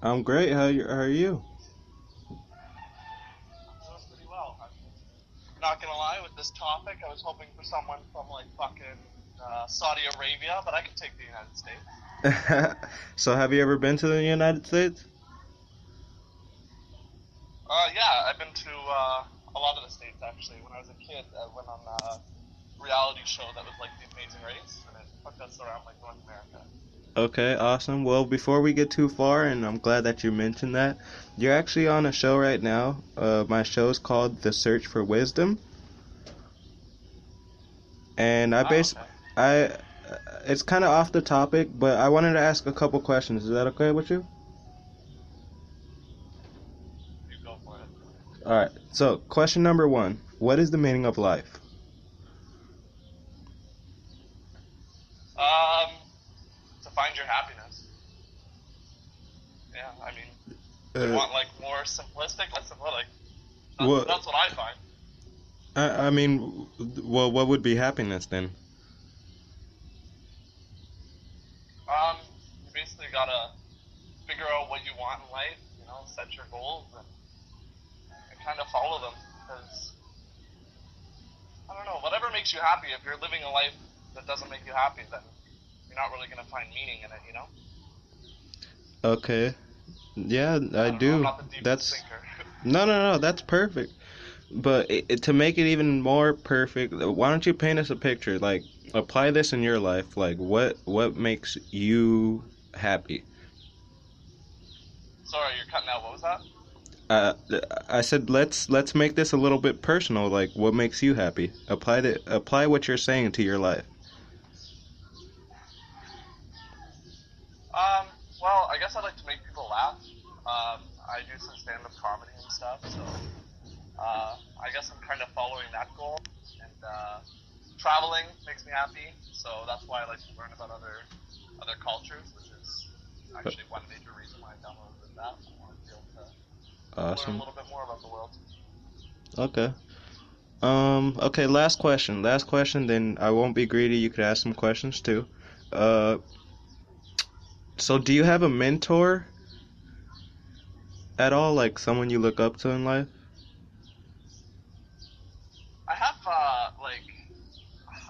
I'm great. How are you? Doing pretty well. I'm not gonna lie with this topic. I was hoping for someone from like fucking Saudi Arabia, but I can take the United States. So have you ever been to the United States? Yeah, I've been to a lot of the states actually. When I was a kid, I went on a reality show that was like The Amazing Race, and it took us around like North America. Okay, awesome. Well, before we get too far, and I'm glad that you mentioned that, you're actually on a show right now. My show is called The Search for Wisdom, and Oh, okay. I, it's kind of off the topic, but I wanted to ask a couple questions. Is that okay with you? You go for it. All right. So, question number one: what is the meaning of life? Um, to find your happiness. Yeah, I mean, you Uh, want like more simplistic, less simplistic. Like, what? that's what I find. I mean, well, what would be happiness then? You basically gotta figure out what you want in life, set your goals and kind of follow them. Because, I don't know, whatever makes you happy, if you're living a life that doesn't make you happy, then you're not really going to find meaning in it. Okay. Yeah, I I don't know, I'm do. not the deepest That's thinker. no. That's perfect. But to make it even more perfect, why don't you paint us a picture? Like, apply this in your life. Like, what makes you happy? Sorry, you're cutting out. What was that? Uh, I said let's make this a little bit personal. Like, what makes you happy? Apply what you're saying to your life. Um, well, I guess I like to make people laugh. I do some stand-up comedy and stuff, so I guess I'm kind of following that goal. And traveling makes me happy, so that's why I like to learn about other cultures, which is actually one major reason why I downloaded that. I want to be able to learn a Awesome. little bit more about the world. Okay. Okay, last question. Last question, then I won't be greedy. You could ask some questions too. Uh, so do you have a mentor at all? Like someone you look up to in life? I have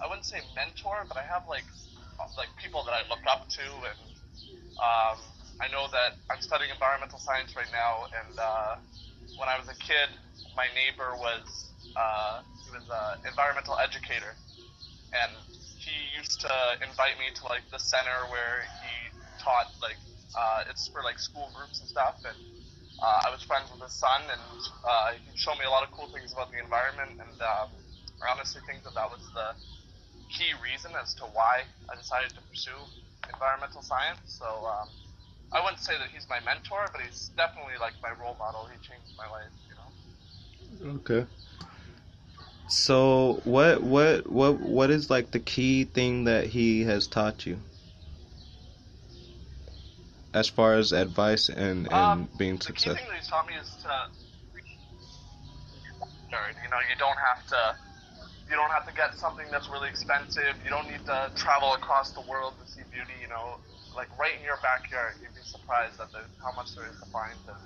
I wouldn't say mentor, but I have like people that I look up to, and I know that I'm studying environmental science right now, and when I was a kid, my neighbor was he was an environmental educator, and he used to invite me to like the center where he taught it's for like school groups and stuff, and I was friends with his son, and he showed me a lot of cool things about the environment, and I honestly think that was the key reason as to why I decided to pursue environmental science. So I wouldn't say that he's my mentor, but he's definitely like my role model. He changed my life. Okay. So what is like the key thing that he has taught you as far as advice and being The key thing successful? that he's taught me is to, you don't have to get something that's really expensive. You don't need to travel across the world to see beauty. Like right in your backyard, you'd be surprised at how much there is to find. And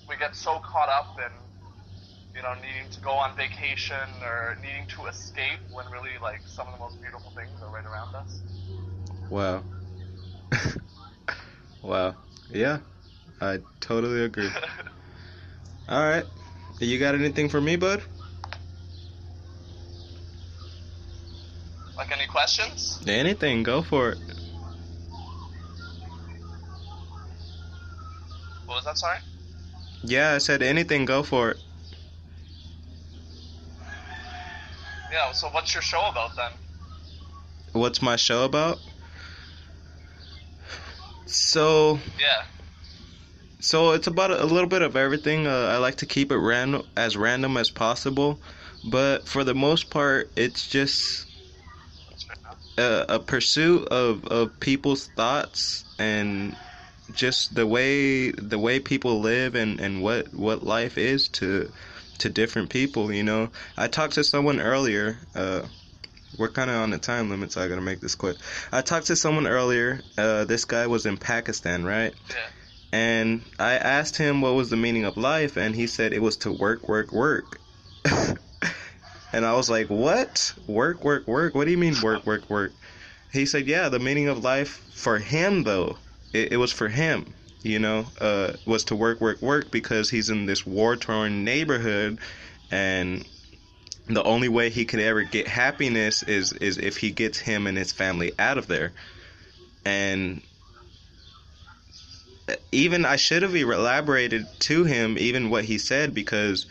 we get so caught up in needing to go on vacation or needing to escape when really like some of the most beautiful things are right around us. Wow. Wow. Yeah, I totally agree. All right. You got anything for me, bud? Like any questions? Anything, go for it. What was that? Sorry. Yeah, I said anything, go for it. Yeah. So what's your show about then? What's my show about? So, Yeah. so it's about a little bit of everything. I like to keep it random as possible, but for the most part, it's just That's fair enough. a pursuit of people's thoughts and just the way people live and what life is to different people. I talked to someone earlier. We're kind of on the time limit, so I gotta make this quick. I talked to someone earlier. This guy was in Pakistan, right? Yeah. And I asked him what was the meaning of life, and he said it was to work, work, work. And I was like, what? Work, work, work? What do you mean work, work, work? He said, yeah, the meaning of life for him, though, it was for him, was to work, work, work because he's in this war-torn neighborhood, and the only way he could ever get happiness is if he gets him and his family out of there. And even I should have elaborated to him even what he said, because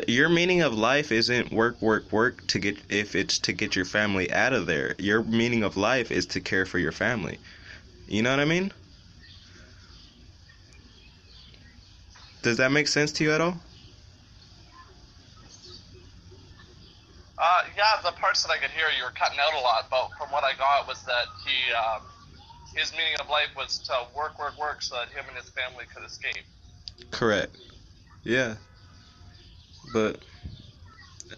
your meaning of life isn't work, work, work to get, if it's to get your family out of there. Your meaning of life is to care for your family. You know what I mean? Does that make sense to you at all? Yeah, the parts that I could hear, you were cutting out a lot, but from what I got was that his meaning of life was to work, work, work, so that him and his family could escape. Correct. Yeah. But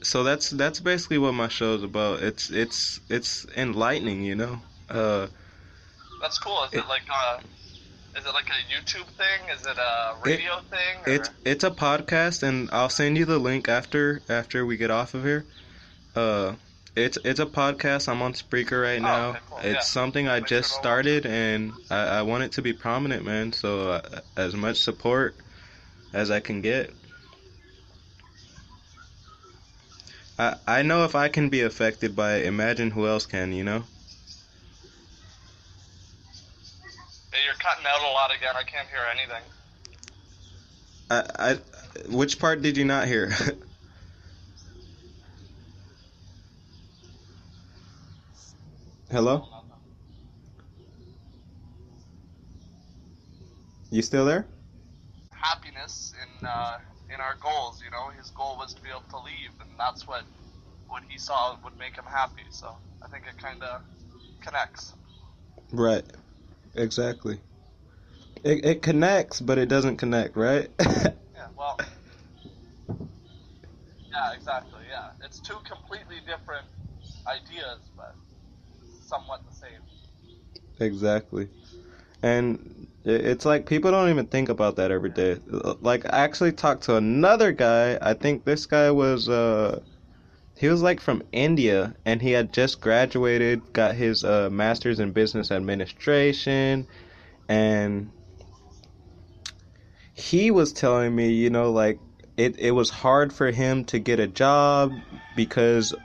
so that's basically what my show is about. It's enlightening, you know. That's cool. Is it like a YouTube thing? Is it a radio thing? Or? It's a podcast, and I'll send you the link after we get off of here. It's a podcast. I'm on Spreaker right now. Okay, cool. It's something I just started, and I want it to be prominent, man. So as much support as I can get. I know if I can be affected by it, imagine who else can, you know? Hey, you're cutting out a lot again. I can't hear anything. Which part did you not hear? Hello? You still there? Happiness in our goals, you know. His goal was to be able to leave, and that's what he saw would make him happy. So I think it kind of connects. Right. Exactly. It connects, but it doesn't connect, right? Yeah, well, yeah, exactly, yeah. It's two completely different ideas, but somewhat the same. Exactly. And it's like people don't even think about that every day. Like, I actually talked to another guy. I think this guy was he was like from India, and he had just graduated, got his master's in business administration, and he was telling me, you know, like it was hard for him to get a job because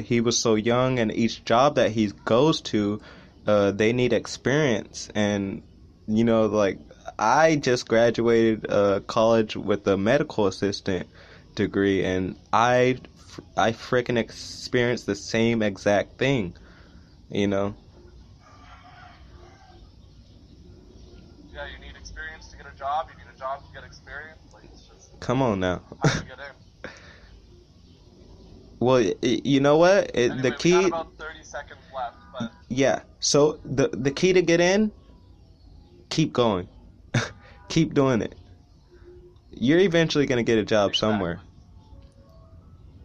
he was so young, and each job that he goes to, they need experience. And you know, like, I just graduated college with a medical assistant degree, and I freaking experienced the same exact thing, you know. Yeah, you need experience to get a job. You need a job to get experience. Like, it's just, come on now. How do you get in? Well, you know what? Anyway, the key. We got about 30 seconds left, but yeah. So the key to get in, keep going, keep doing it. You're eventually gonna get a job somewhere.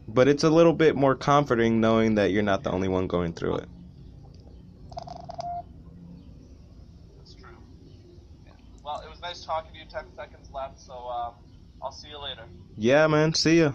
But it's a little bit more comforting knowing that you're not the only one going through it. That's true. Yeah. Well, it was nice talking to you. 10 seconds left, so I'll see you later. Yeah, man. See ya.